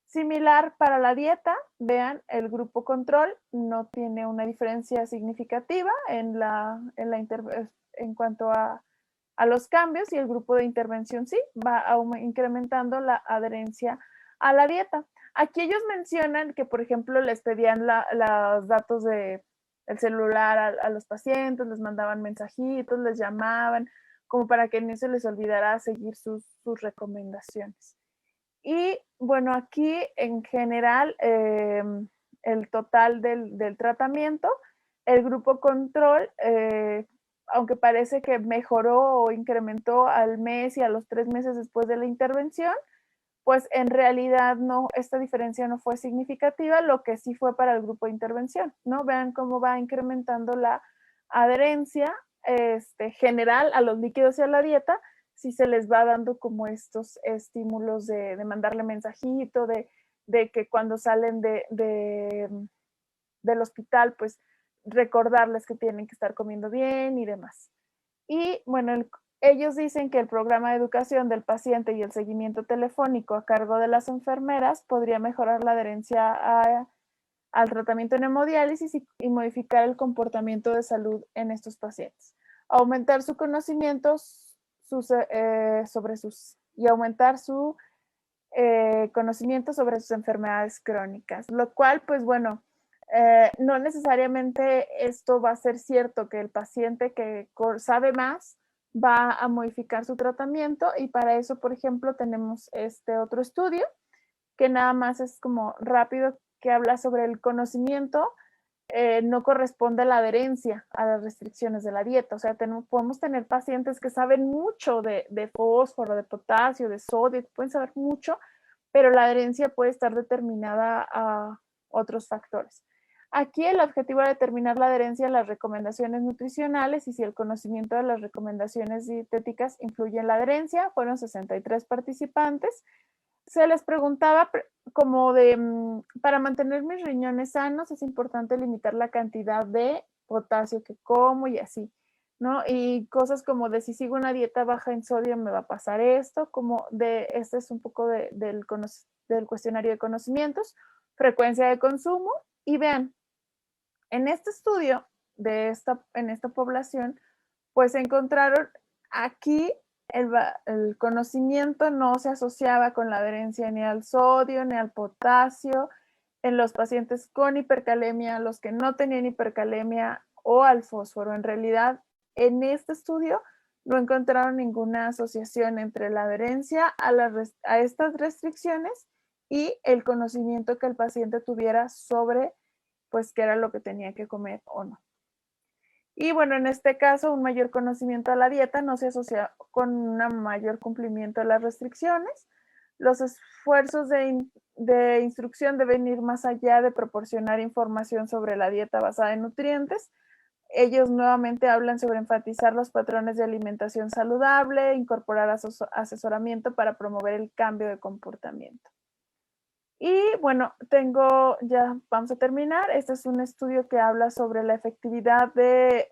Speaker 1: Similar para la dieta, vean, el grupo control no tiene una diferencia significativa en cuanto a los cambios, y el grupo de intervención sí, va incrementando la adherencia a la dieta. Aquí ellos mencionan que, por ejemplo, les pedían los datos del celular a los pacientes, les mandaban mensajitos, les llamaban, como para que no se les olvidara seguir sus recomendaciones. Y bueno, aquí en general, el total del tratamiento, el grupo control, aunque parece que mejoró o incrementó al mes y a los 3 meses después de la intervención, pues en realidad no, esta diferencia no fue significativa, lo que sí fue para el grupo de intervención, ¿no? Vean cómo va incrementando la adherencia general a los líquidos y a la dieta, si se les va dando como estos estímulos de mandarle mensajito, de que cuando salen del hospital, pues recordarles que tienen que estar comiendo bien y demás. Y bueno, ellos dicen que el programa de educación del paciente y el seguimiento telefónico a cargo de las enfermeras podría mejorar la adherencia al tratamiento en hemodiálisis y modificar el comportamiento de salud en estos pacientes. Aumentar su conocimiento y aumentar su conocimiento sobre sus enfermedades crónicas, lo cual, pues bueno, no necesariamente esto va a ser cierto, que el paciente que sabe más va a modificar su tratamiento, y para eso, por ejemplo, tenemos este otro estudio que nada más es como rápido, que habla sobre el conocimiento, no corresponde a la adherencia a las restricciones de la dieta. O sea, podemos tener pacientes que saben mucho de fósforo, de potasio, de sodio, pueden saber mucho, pero la adherencia puede estar determinada a otros factores. Aquí el objetivo era determinar la adherencia a las recomendaciones nutricionales y si el conocimiento de las recomendaciones dietéticas influye en la adherencia. Fueron 63 participantes. Se les preguntaba como para mantener mis riñones sanos es importante limitar la cantidad de potasio que como y así, ¿no? Y cosas como de si sigo una dieta baja en sodio me va a pasar esto, este es un poco del cuestionario de conocimientos, frecuencia de consumo. Y vean, en este estudio en esta población, pues encontraron aquí el conocimiento no se asociaba con la adherencia ni al sodio ni al potasio en los pacientes con hipercalemia, los que no tenían hipercalemia, o al fósforo. En realidad, en este estudio no encontraron ninguna asociación entre la adherencia a estas restricciones y el conocimiento que el paciente tuviera sobre, pues, qué era lo que tenía que comer o no. Y bueno, en este caso, un mayor conocimiento de la dieta no se asocia con un mayor cumplimiento de las restricciones. Los esfuerzos de instrucción deben ir más allá de proporcionar información sobre la dieta basada en nutrientes. Ellos nuevamente hablan sobre enfatizar los patrones de alimentación saludable, incorporar asesoramiento para promover el cambio de comportamiento. Y bueno, ya vamos a terminar. Este es un estudio que habla sobre la efectividad de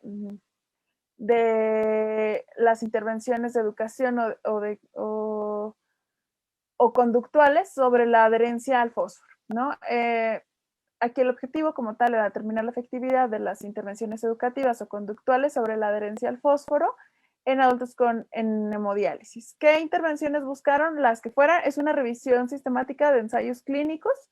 Speaker 1: las intervenciones de educación o conductuales sobre la adherencia al fósforo. ¿no? Aquí el objetivo como tal era determinar la efectividad de las intervenciones educativas o conductuales sobre la adherencia al fósforo en adultos en hemodiálisis. ¿Qué intervenciones buscaron? Las que fueran, es una revisión sistemática de ensayos clínicos,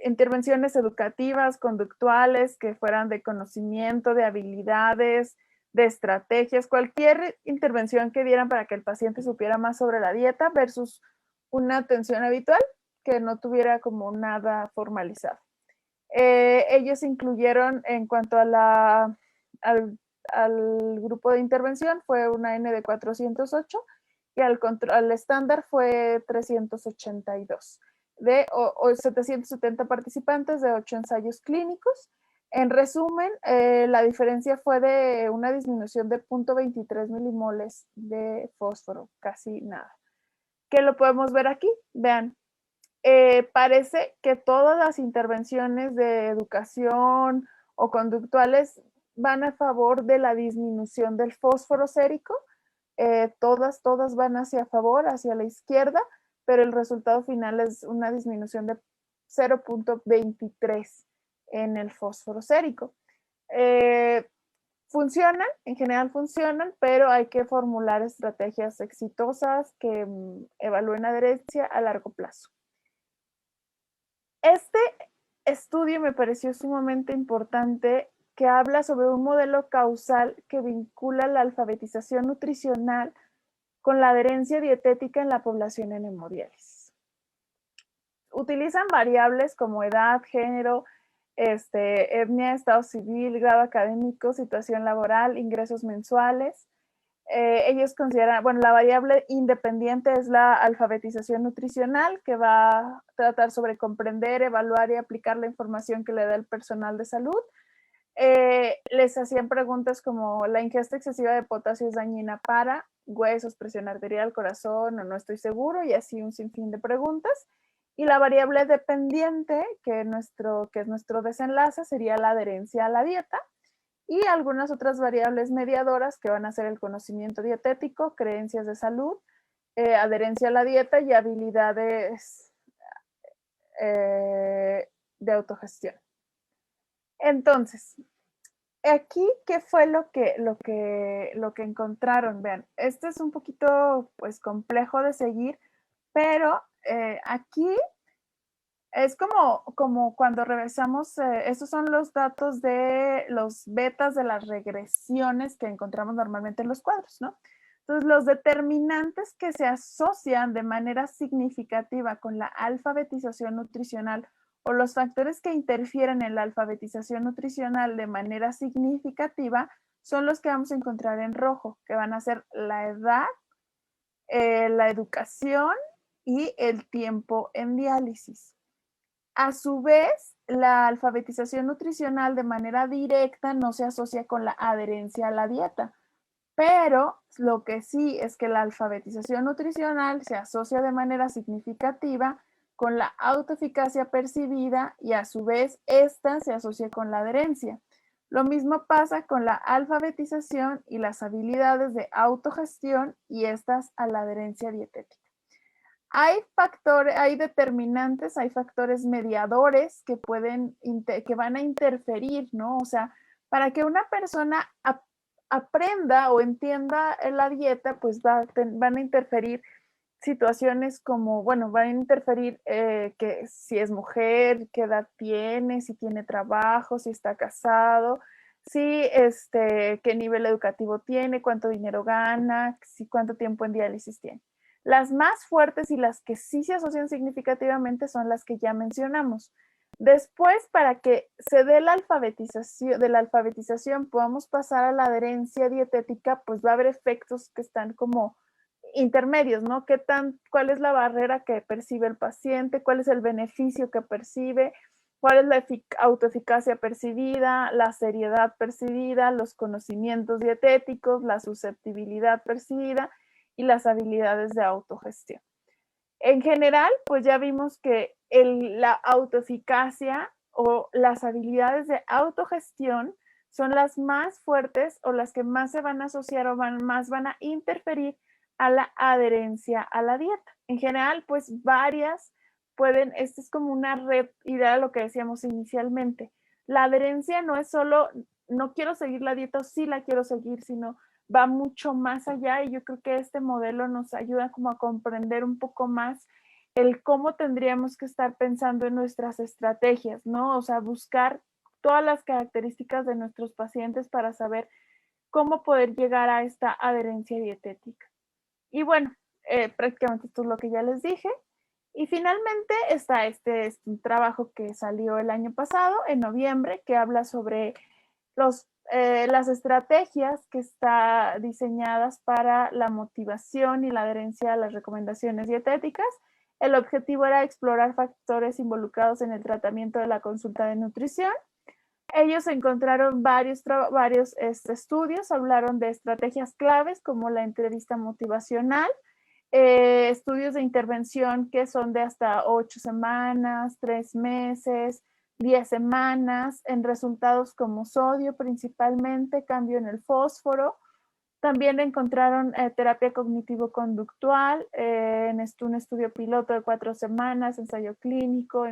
Speaker 1: intervenciones educativas, conductuales, que fueran de conocimiento, de habilidades, de estrategias, cualquier intervención que dieran para que el paciente supiera más sobre la dieta versus una atención habitual que no tuviera como nada formalizado. Ellos incluyeron en cuanto a al grupo de intervención fue una N de 408 y al estándar fue 382 de 770 participantes de 8 ensayos clínicos. En resumen, la diferencia fue de una disminución de 0.23 milimoles de fósforo, casi nada. ¿Qué lo podemos ver aquí? Vean, parece que todas las intervenciones de educación o conductuales van a favor de la disminución del fósforo sérico. Todas van hacia favor, hacia la izquierda, pero el resultado final es una disminución de 0.23 en el fósforo sérico. Funcionan, en general funcionan, pero hay que formular estrategias exitosas que evalúen adherencia a largo plazo. Este estudio me pareció sumamente importante, que habla sobre un modelo causal que vincula la alfabetización nutricional con la adherencia dietética en la población en hemodiálisis. Utilizan variables como edad, género, etnia, estado civil, grado académico, situación laboral, ingresos mensuales. Ellos consideran, bueno, la variable independiente es la alfabetización nutricional, que va a tratar sobre comprender, evaluar y aplicar la información que le da el personal de salud. Les hacían preguntas como: ¿la ingesta excesiva de potasio es dañina para huesos, presión arterial, corazón, o no estoy seguro? Y así un sinfín de preguntas. Y la variable dependiente, que es nuestro desenlace, sería la adherencia a la dieta, y algunas otras variables mediadoras que van a ser el conocimiento dietético, creencias de salud, adherencia a la dieta y habilidades de autogestión. Entonces, aquí, ¿qué fue lo que encontraron? Vean, este es un poquito pues complejo de seguir, pero aquí es como cuando revisamos, estos son los datos de los betas de las regresiones que encontramos normalmente en los cuadros, ¿no? Entonces, los determinantes que se asocian de manera significativa con la alfabetización nutricional o los factores que interfieren en la alfabetización nutricional de manera significativa son los que vamos a encontrar en rojo, que van a ser la edad, la educación y el tiempo en diálisis. A su vez, la alfabetización nutricional de manera directa no se asocia con la adherencia a la dieta, pero lo que sí es que la alfabetización nutricional se asocia de manera significativa con la autoeficacia percibida y a su vez esta se asocia con la adherencia. Lo mismo pasa con la alfabetización y las habilidades de autogestión y estas a la adherencia dietética. Hay factores, hay determinantes, hay factores mediadores que van a interferir, ¿no? O sea, para que una persona aprenda o entienda la dieta, pues van a interferir situaciones como, bueno, van a interferir que si es mujer, qué edad tiene, si tiene trabajo, si está casado, si qué nivel educativo tiene, cuánto dinero gana, si cuánto tiempo en diálisis tiene. Las más fuertes y las que sí se asocian significativamente son las que ya mencionamos. Después, para que se dé la alfabetización, podamos pasar a la adherencia dietética, pues va a haber efectos que están como intermedios, ¿no? ¿Cuál es la barrera que percibe el paciente? ¿Cuál es el beneficio que percibe? ¿Cuál es la autoeficacia percibida? La seriedad percibida, los conocimientos dietéticos, la susceptibilidad percibida y las habilidades de autogestión. En general, pues ya vimos que la autoeficacia o las habilidades de autogestión son las más fuertes o las que más se van a asociar o más van a interferir a la adherencia a la dieta. En general, pues varias pueden, esta es como una red, y era lo que decíamos inicialmente. La adherencia no es solo, no quiero seguir la dieta o sí la quiero seguir, sino va mucho más allá, y yo creo que este modelo nos ayuda como a comprender un poco más el cómo tendríamos que estar pensando en nuestras estrategias, ¿no? O sea, buscar todas las características de nuestros pacientes para saber cómo poder llegar a esta adherencia dietética. Y bueno, prácticamente esto es lo que ya les dije. Y finalmente está este un trabajo que salió el año pasado, en noviembre, que habla sobre las estrategias que están diseñadas para la motivación y la adherencia a las recomendaciones dietéticas. El objetivo era explorar factores involucrados en el tratamiento de la consulta de nutrición. Ellos encontraron varios estudios, hablaron de estrategias claves como la entrevista motivacional, estudios de intervención que son de hasta 8 semanas, 3 meses, 10 semanas, en resultados como sodio principalmente, cambio en el fósforo. También encontraron terapia cognitivo-conductual en un estudio piloto de 4 semanas, ensayo clínico,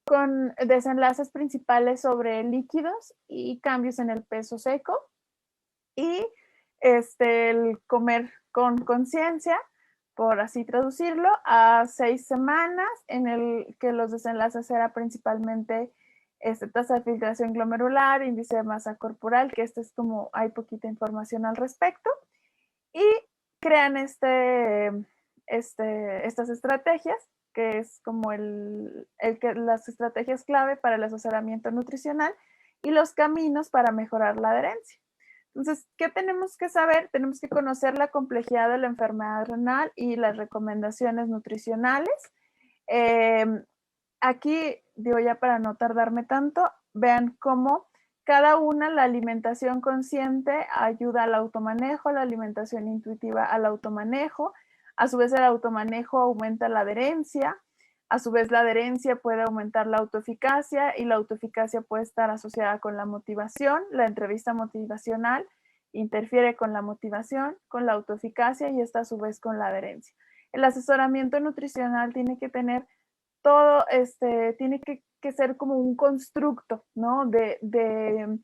Speaker 1: con desenlaces principales sobre líquidos y cambios en el peso seco. Y el comer con conciencia, por así traducirlo, a 6 semanas, en el que los desenlaces era principalmente tasa de filtración glomerular, índice de masa corporal, que es como hay poquita información al respecto, y crean estas estrategias, que es como las estrategias clave para el asesoramiento nutricional y los caminos para mejorar la adherencia. Entonces, ¿qué tenemos que saber? Tenemos que conocer la complejidad de la enfermedad renal y las recomendaciones nutricionales. Aquí, digo ya para no tardarme tanto, vean cómo cada una, la alimentación consciente ayuda al automanejo, la alimentación intuitiva al automanejo, a su vez el automanejo aumenta la adherencia, a su vez la adherencia puede aumentar la autoeficacia y la autoeficacia puede estar asociada con la motivación, la entrevista motivacional interfiere con la motivación, con la autoeficacia y esta a su vez con la adherencia. El asesoramiento nutricional tiene que tener todo, tiene que ser como un constructo, ¿no? De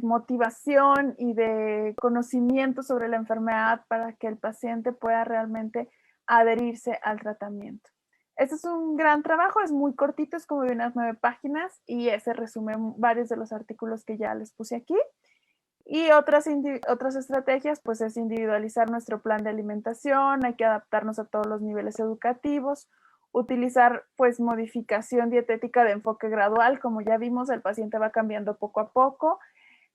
Speaker 1: motivación y de conocimiento sobre la enfermedad para que el paciente pueda realmente adherirse al tratamiento. Este es un gran trabajo, es muy cortito, es como de unas 9 páginas y ese resume varios de los artículos que ya les puse aquí. Y otras estrategias, pues es individualizar nuestro plan de alimentación, hay que adaptarnos a todos los niveles educativos, utilizar pues modificación dietética de enfoque gradual, como ya vimos, el paciente va cambiando poco a poco.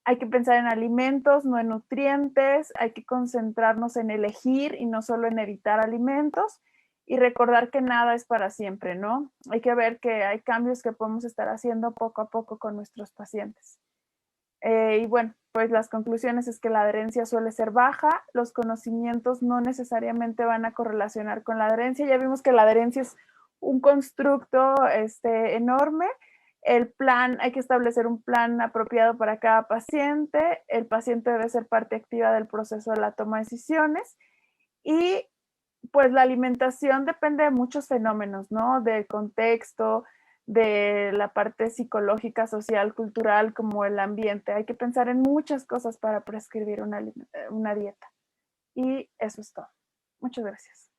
Speaker 1: Hay que pensar en alimentos, no en nutrientes, hay que concentrarnos en elegir y no solo en evitar alimentos y recordar que nada es para siempre, ¿no? Hay que ver que hay cambios que podemos estar haciendo poco a poco con nuestros pacientes. Y bueno, pues las conclusiones es que la adherencia suele ser baja, los conocimientos no necesariamente van a correlacionar con la adherencia. Ya vimos que la adherencia es un constructo enorme. El plan, hay que establecer un plan apropiado para cada paciente. El paciente debe ser parte activa del proceso de la toma de decisiones. Y pues la alimentación depende de muchos fenómenos, ¿no? Del contexto, de la parte psicológica, social, cultural, como el ambiente. Hay que pensar en muchas cosas para prescribir una dieta. Y eso es todo. Muchas gracias.